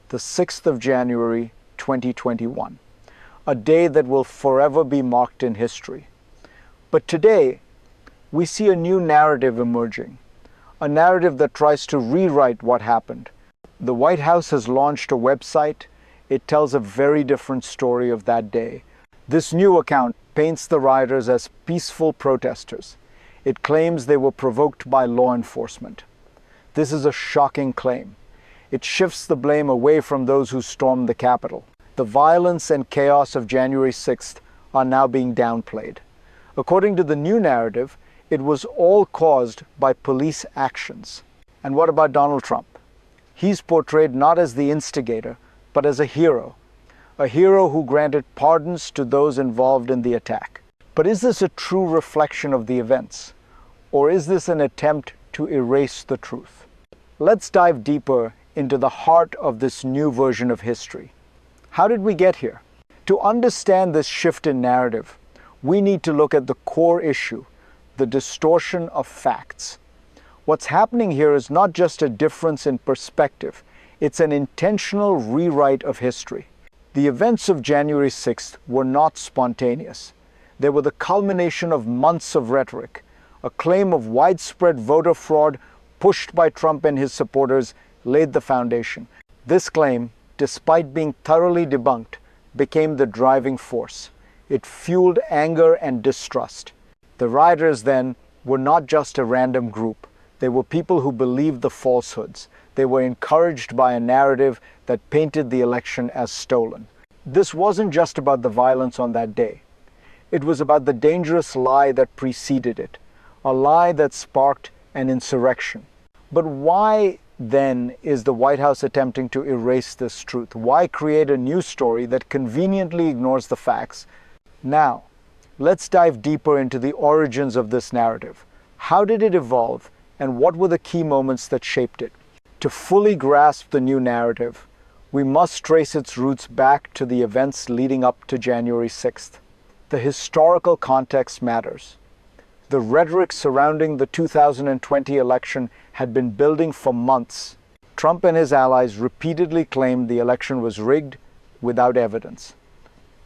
the 6th of January, 2021, a day that will forever be marked in history. But today, we see a new narrative emerging, a narrative that tries to rewrite what happened. The White House has launched a website. It tells a very different story of that day. This new account paints the rioters as peaceful protesters. It claims they were provoked by law enforcement. This is a shocking claim. It shifts the blame away from those who stormed the Capitol. The violence and chaos of January 6th are now being downplayed. According to the new narrative, it was all caused by police actions. And what about Donald Trump? He's portrayed not as the instigator, but as a hero who granted pardons to those involved in the attack. But is this a true reflection of the events? Or is this an attempt to erase the truth? Let's dive deeper into the heart of this new version of history. How did we get here? To understand this shift in narrative, we need to look at the core issue, the distortion of facts. What's happening here is not just a difference in perspective, it's an intentional rewrite of history. The events of January 6th were not spontaneous. They were the culmination of months of rhetoric. A claim of widespread voter fraud pushed by Trump and his supporters laid the foundation. This claim, despite being thoroughly debunked, became the driving force. It fueled anger and distrust. The rioters then were not just a random group. They were people who believed the falsehoods. They were encouraged by a narrative that painted the election as stolen. This wasn't just about the violence on that day. It was about the dangerous lie that preceded it, a lie that sparked an insurrection. But why then is the White House attempting to erase this truth? Why create a new story that conveniently ignores the facts? Now, let's dive deeper into the origins of this narrative. How did it evolve, and what were the key moments that shaped it? To fully grasp the new narrative, we must trace its roots back to the events leading up to January 6th. The historical context matters. The rhetoric surrounding the 2020 election had been building for months. Trump and his allies repeatedly claimed the election was rigged without evidence.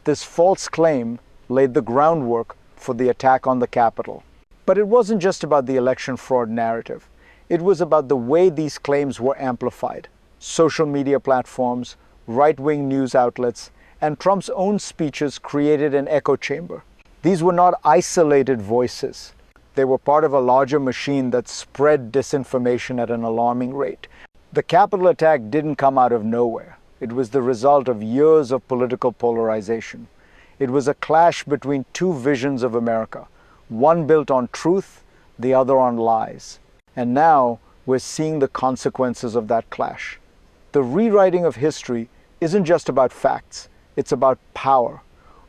This false claim laid the groundwork for the attack on the Capitol. But it wasn't just about the election fraud narrative. It was about the way these claims were amplified. Social media platforms, right-wing news outlets, and Trump's own speeches created an echo chamber. These were not isolated voices. They were part of a larger machine that spread disinformation at an alarming rate. The Capitol attack didn't come out of nowhere. It was the result of years of political polarization. It was a clash between two visions of America, one built on truth, the other on lies. And now we're seeing the consequences of that clash. The rewriting of history isn't just about facts, it's about power.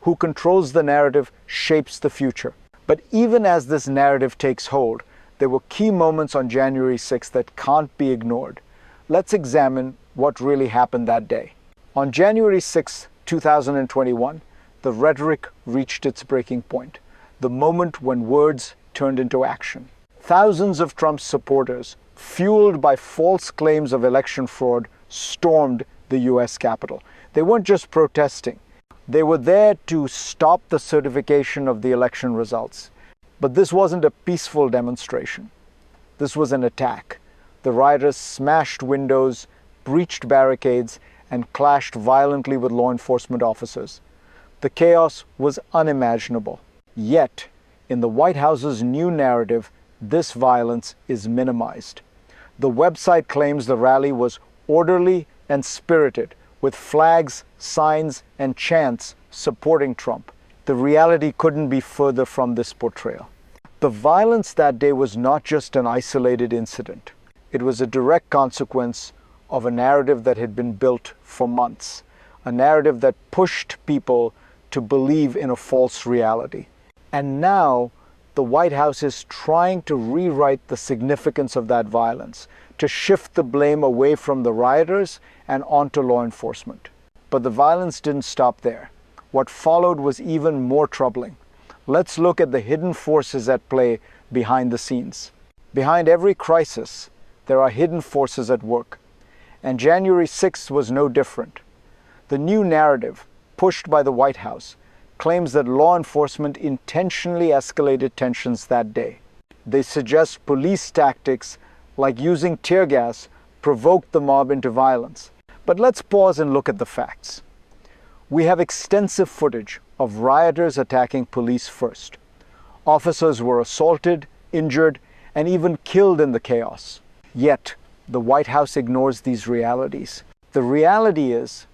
Who controls the narrative shapes the future. But even as this narrative takes hold, there were key moments on January 6th that can't be ignored. Let's examine what really happened that day. On January 6, 2021, the rhetoric reached its breaking point, the moment when words turned into action. Thousands of Trump's supporters, fueled by false claims of election fraud, stormed the U.S. Capitol. They weren't just protesting. They were there to stop the certification of the election results. But this wasn't a peaceful demonstration. This was an attack. The rioters smashed windows, breached barricades, and clashed violently with law enforcement officers. The chaos was unimaginable. Yet, in the White House's new narrative, this violence is minimized. The website claims the rally was orderly and spirited, with flags, signs, and chants supporting Trump. The reality couldn't be further from this portrayal. The violence that day was not just an isolated incident. It was a direct consequence of a narrative that had been built for months, a narrative that pushed people to believe in a false reality. And now, the White House is trying to rewrite the significance of that violence, to shift the blame away from the rioters and onto law enforcement. But the violence didn't stop there. What followed was even more troubling. Let's look at the hidden forces at play behind the scenes. Behind every crisis, there are hidden forces at work. And January 6th was no different. The new narrative, pushed by the White House, claims that law enforcement intentionally escalated tensions that day. They suggest police tactics like using tear gas provoked the mob into violence. But let's pause and look at the facts. We have extensive footage of rioters attacking police first. Officers were assaulted, injured, and even killed in the chaos. Yet, the White House ignores these realities. The reality is,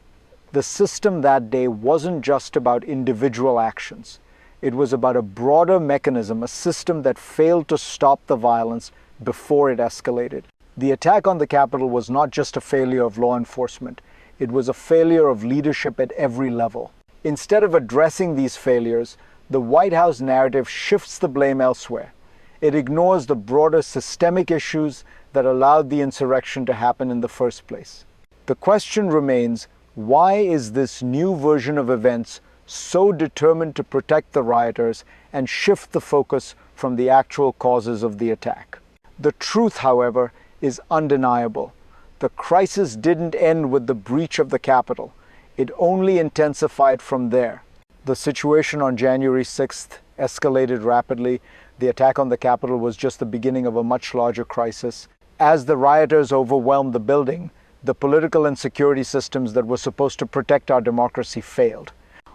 the system that day wasn't just about individual actions. It was about a broader mechanism, a system that failed to stop the violence before it escalated. The attack on the Capitol was not just a failure of law enforcement. It was a failure of leadership at every level. Instead of addressing these failures, the White House narrative shifts the blame elsewhere. It ignores the broader systemic issues that allowed the insurrection to happen in the first place. The question remains, why is this new version of events so determined to protect the rioters and shift the focus from the actual causes of the attack? The truth, however, is undeniable. The crisis didn't end with the breach of the Capitol. It only intensified from there. The situation on January 6th escalated rapidly. The attack on the Capitol was just the beginning of a much larger crisis. As the rioters overwhelmed the building, the political and security systems that were supposed to protect our democracy failed.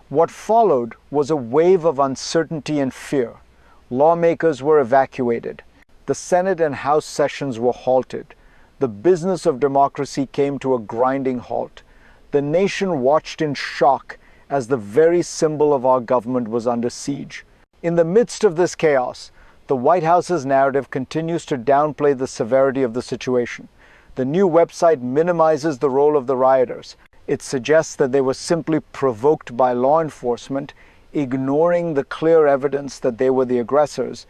What followed was a wave of uncertainty and fear. Lawmakers were evacuated. The Senate and House sessions were halted. The business of democracy came to a grinding halt. The nation watched in shock as the very symbol of our government was under siege. In the midst of this chaos, the White House's narrative continues to downplay the severity of the situation. The new website minimizes the role of the rioters. It suggests that they were simply provoked by law enforcement, ignoring the clear evidence that they were the aggressors.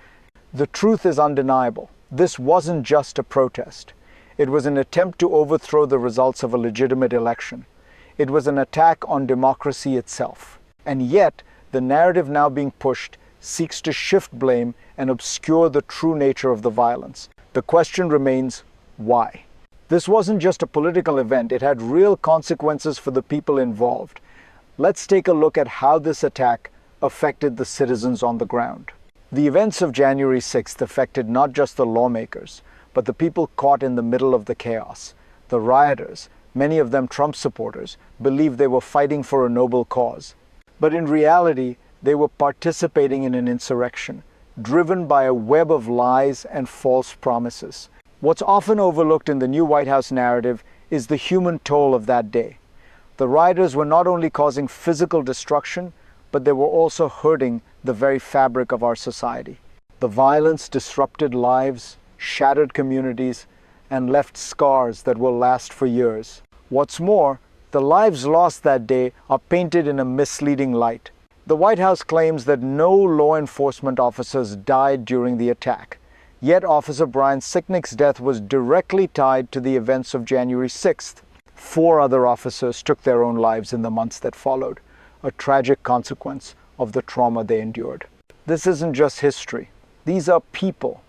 The truth is undeniable. This wasn't just a protest. It was an attempt to overthrow the results of a legitimate election. It was an attack on democracy itself. And yet, the narrative now being pushed seeks to shift blame and obscure the true nature of the violence. The question remains, why? This wasn't just a political event, it had real consequences for the people involved. Let's take a look at how this attack affected the citizens on the ground. The events of January 6th affected not just the lawmakers, but the people caught in the middle of the chaos. The rioters, many of them Trump supporters, believed they were fighting for a noble cause. But in reality, they were participating in an insurrection, driven by a web of lies and false promises. What's often overlooked in the new White House narrative is the human toll of that day. The rioters were not only causing physical destruction, but they were also hurting the very fabric of our society. The violence disrupted lives, shattered communities, and left scars that will last for years. What's more, the lives lost that day are painted in a misleading light. The White House claims that no law enforcement officers died during the attack. Yet Officer Brian Sicknick's death was directly tied to the events of January 6th. 4 other officers took their own lives in the months that followed, a tragic consequence of the trauma they endured. This isn't just history. These are people,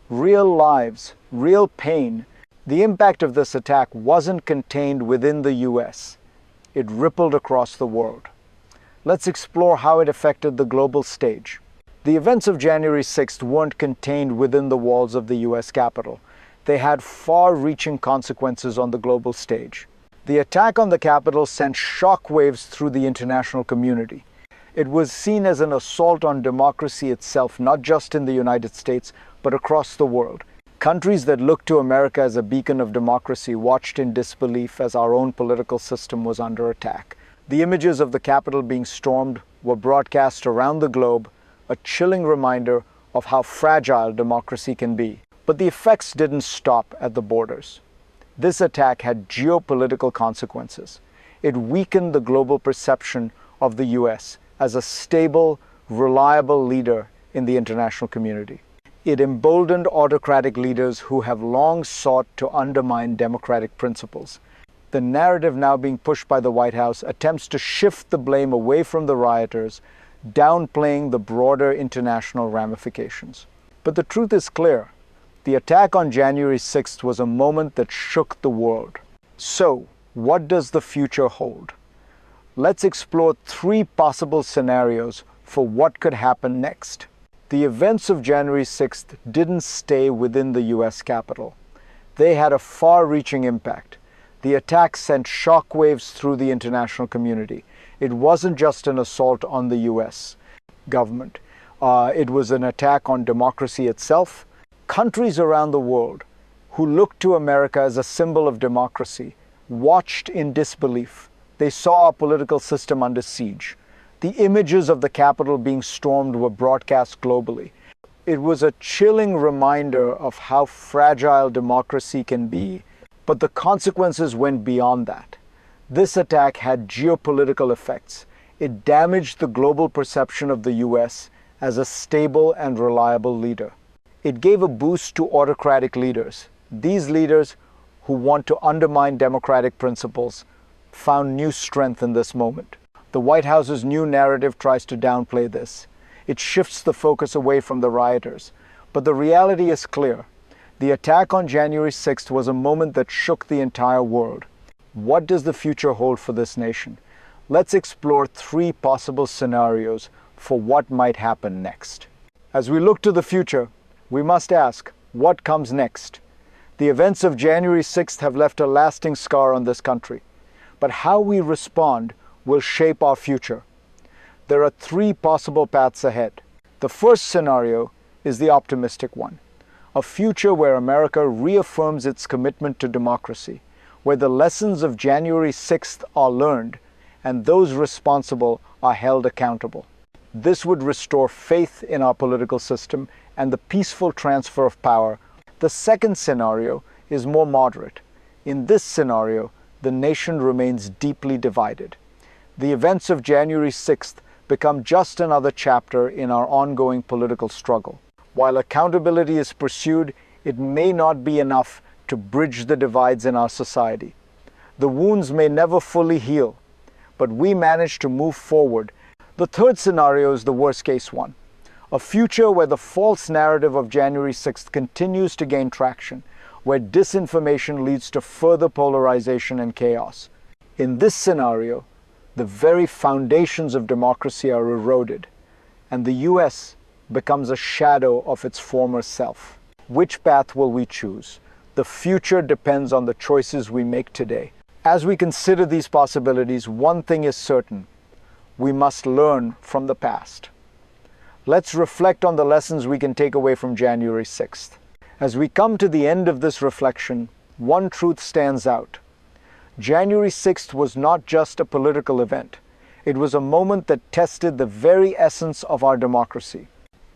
real lives, real pain. The impact of this attack wasn't contained within the U.S. It rippled across the world. Let's explore how it affected the global stage. The events of January 6th weren't contained within the walls of the U.S. Capitol. They had far-reaching consequences on the global stage. The attack on the Capitol sent shockwaves through the international community. It was seen as an assault on democracy itself, not just in the United States, but across the world. Countries that looked to America as a beacon of democracy watched in disbelief as our own political system was under attack. The images of the Capitol being stormed were broadcast around the globe, a chilling reminder of how fragile democracy can be. But the effects didn't stop at the borders. This attack had geopolitical consequences. It weakened the global perception of the U.S. as a stable, reliable leader in the international community. It emboldened autocratic leaders who have long sought to undermine democratic principles. The narrative now being pushed by the White House attempts to shift the blame away from the rioters, downplaying the broader international ramifications. But the truth is clear. The attack on January 6th was a moment that shook the world. So, what does the future hold? Let's explore three possible scenarios for what could happen next. The events of January 6th didn't stay within the U.S. Capitol. They had a far-reaching impact. The attack sent shockwaves through the international community. It wasn't just an assault on the U.S. government. It was an attack on democracy itself. Countries around the world who looked to America as a symbol of democracy watched in disbelief. They saw our political system under siege. The images of the Capitol being stormed were broadcast globally. It was a chilling reminder of how fragile democracy can be, but the consequences went beyond that. This attack had geopolitical effects. It damaged the global perception of the U.S. as a stable and reliable leader. It gave a boost to autocratic leaders. These leaders who want to undermine democratic principles found new strength in this moment. The White House's new narrative tries to downplay this. It shifts the focus away from the rioters. But the reality is clear. The attack on January 6th was a moment that shook the entire world. What does the future hold for this nation? Let's explore three possible scenarios for what might happen next. As we look to the future, we must ask, what comes next? The events of January 6th have left a lasting scar on this country. But how we respond will shape our future. There are three possible paths ahead. The first scenario is the optimistic one. A future where America reaffirms its commitment to democracy, where the lessons of January 6th are learned and those responsible are held accountable. This would restore faith in our political system and the peaceful transfer of power. The second scenario is more moderate. In this scenario, the nation remains deeply divided. The events of January 6th become just another chapter in our ongoing political struggle. While accountability is pursued, it may not be enough to bridge the divides in our society. The wounds may never fully heal, but we manage to move forward. The third scenario is the worst-case one. A future where the false narrative of January 6th continues to gain traction, where disinformation leads to further polarization and chaos. In this scenario, the very foundations of democracy are eroded, and the U.S. becomes a shadow of its former self. Which path will we choose? The future depends on the choices we make today. As we consider these possibilities, one thing is certain: we must learn from the past. Let's reflect on the lessons we can take away from January 6th. As we come to the end of this reflection, one truth stands out. January 6th was not just a political event. It was a moment that tested the very essence of our democracy.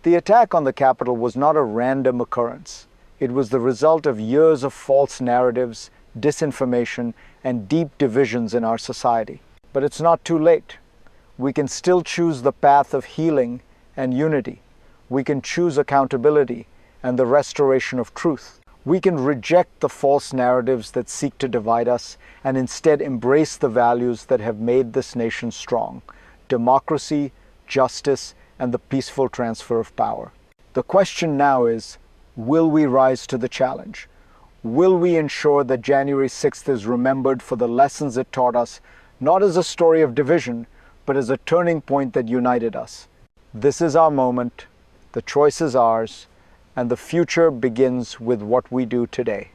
The attack on the Capitol was not a random occurrence. It was the result of years of false narratives, disinformation, and deep divisions in our society. But it's not too late. We can still choose the path of healing and unity. We can choose accountability and the restoration of truth. We can reject the false narratives that seek to divide us and instead embrace the values that have made this nation strong: democracy, justice, and the peaceful transfer of power. The question now is, will we rise to the challenge? Will we ensure that January 6th is remembered for the lessons it taught us, not as a story of division, but as a turning point that united us? This is our moment, the choice is ours, and the future begins with what we do today.